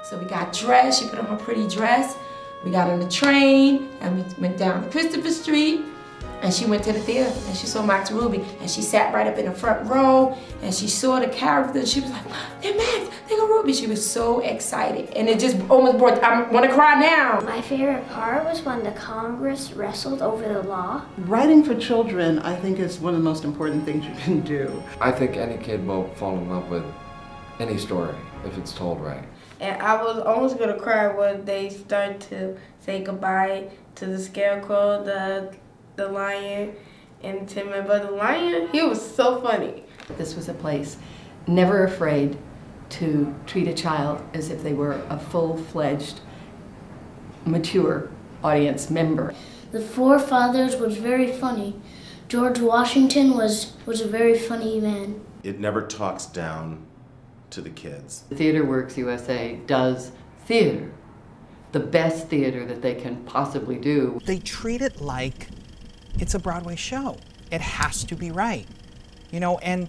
So we got dressed, she put on her pretty dress, we got on the train, and we went down Christopher Street, and she went to the theater, and she saw Max Ruby, and she sat right up in the front row, and she saw the character, and she was like, they're Max, they're Ruby. She was so excited, and it just almost brought, I want to cry now. My favorite part was when the Congress wrestled over the law. Writing for children, I think, is one of the most important things you can do. I think any kid will fall in love with any story if it's told right. And I was almost gonna cry when they start to say goodbye to the Scarecrow, the lion, and Timon. But the lion, he was so funny. This was a place never afraid to treat a child as if they were a full-fledged, mature audience member. The Four Fathers was very funny. George Washington was a very funny man. It never talks down to the kids. Theatreworks USA does theater, the best theater that they can possibly do. They treat it like it's a Broadway show. It has to be right, you know, and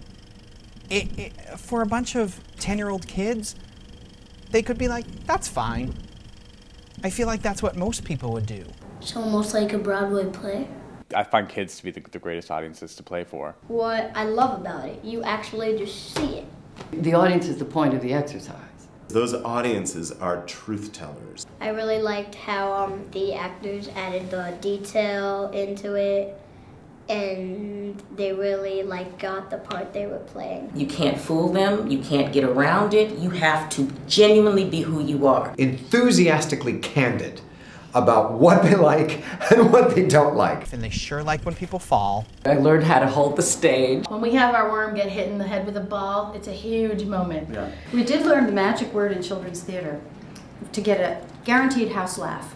for a bunch of 10-year-old kids, they could be like, that's fine. I feel like that's what most people would do. It's almost like a Broadway play. I find kids to be the greatest audiences to play for. What I love about it, you actually just see it. The audience is the point of the exercise. Those audiences are truth tellers. I really liked how the actors added the detail into it, and they really got the part they were playing. You can't fool them, you can't get around it, you have to genuinely be who you are. Enthusiastically candid about what they like and what they don't like. And they sure like when people fall. I learned how to hold the stage. When we have our worm get hit in the head with a ball, it's a huge moment. Yeah. We did learn the magic word in children's theater to get a guaranteed house laugh.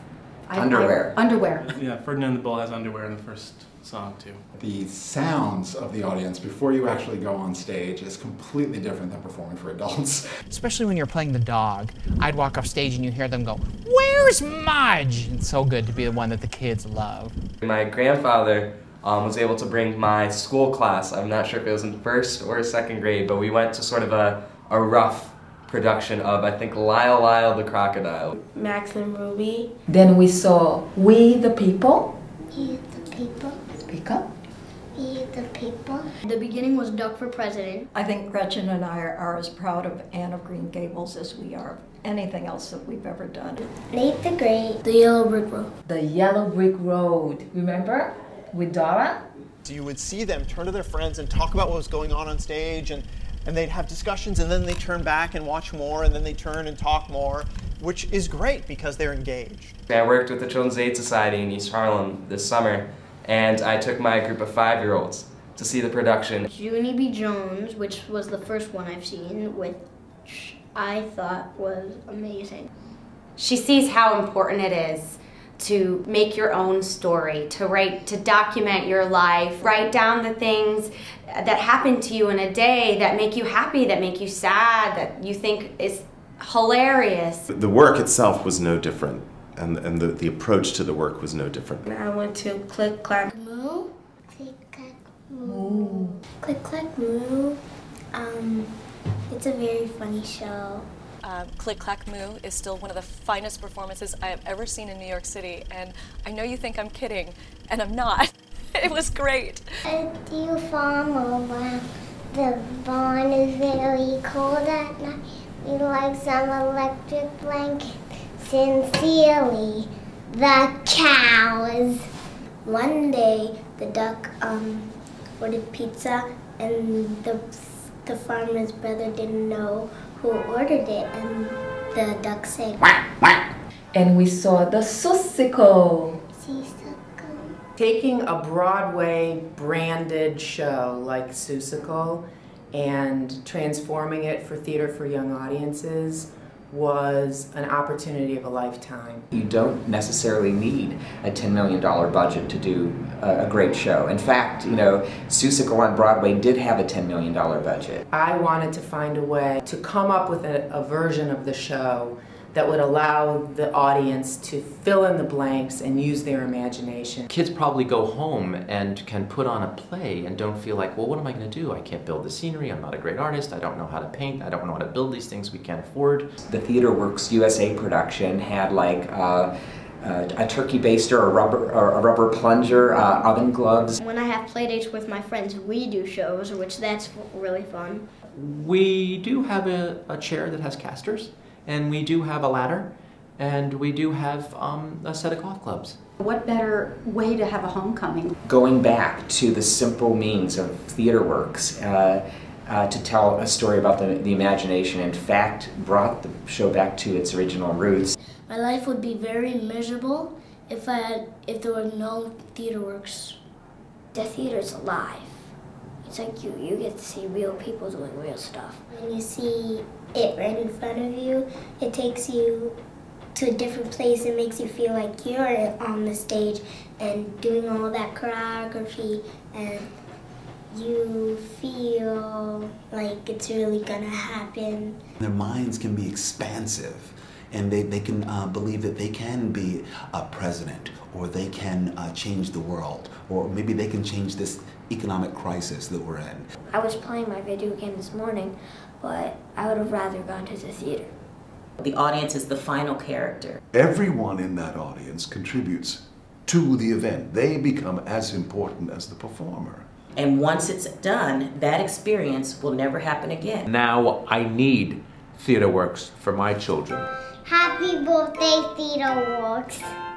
Underwear. Underwear. Yeah, Ferdinand the Bull has underwear in the first song too. The sounds of the audience before you actually go on stage is completely different than performing for adults. Especially when you're playing the dog. I'd walk off stage and you hear them go, "Where's Mudge?" It's so good to be the one that the kids love. My grandfather was able to bring my school class. I'm not sure if it was in first or second grade, but we went to sort of a rough production of, I think, Lyle the Crocodile. Max and Ruby. Then we saw We the People. We the People. Speak up. We the People. The beginning was Duck for President. I think Gretchen and I are as proud of Anne of Green Gables as we are of anything else that we've ever done. Nate the Great. The Yellow Brick Road. The Yellow Brick Road. Remember? With Dora? So you would see them turn to their friends and talk about what was going on stage, and they'd have discussions, and then they turn back and watch more, and then they turn and talk more, which is great because they're engaged. I worked with the Children's Aid Society in East Harlem this summer, and I took my group of 5-year-olds to see the production. Junie B. Jones, which was the first one I've seen, which I thought was amazing. She sees how important it is to make your own story, to document your life, write down the things that happen to you in a day that make you happy, that make you sad, that you think is hilarious. The work itself was no different, and the approach to the work was no different. I went to Click Clack Moo. Click Clack Moo. Click Clack Moo. It's a very funny show. Click Clack Moo is still one of the finest performances I have ever seen in New York City, and I know you think I'm kidding, and I'm not. It was great. If you farm over, the barn is very cold at night. We like some electric blankets. Sincerely, the cows. One day, the duck ordered pizza, and the farmer's brother didn't know who ordered it, and the duck said, "Quack, quack." And we saw the Suessical. Taking a Broadway branded show like Suessical and transforming it for theater for young audiences was an opportunity of a lifetime. You don't necessarily need a $10 million budget to do a great show. In fact, you know, Suessical on Broadway did have a $10 million budget. I wanted to find a way to come up with a version of the show that would allow the audience to fill in the blanks and use their imagination. Kids probably go home and can put on a play and don't feel like, well, what am I going to do? I can't build the scenery, I'm not a great artist, I don't know how to paint, I don't know how to build these things we can't afford. The TheatreWorks USA production had like a turkey baster, a rubber plunger, oven gloves. When I have play dates with my friends, we do shows, which that's really fun. We do have a chair that has casters, and we do have a ladder, and we do have a set of golf clubs. What better way to have a homecoming? Going back to the simple means of TheatreWorks to tell a story about the imagination, in fact, brought the show back to its original roots. My life would be very miserable if there were no TheatreWorks. The theater's alive. It's like you get to see real people doing real stuff. When you see it right in front of you, it takes you to a different place. It makes you feel like you're on the stage and doing all that choreography, and you feel like it's really gonna happen. Their minds can be expansive, and they can believe that they can be a president, or they can change the world, or maybe they can change this economic crisis that we're in. I was playing my video game this morning, but I would have rather gone to the theater. The audience is the final character. Everyone in that audience contributes to the event. They become as important as the performer. And once it's done, that experience will never happen again. Now I need TheatreWorks for my children. Happy birthday, TheatreWorks.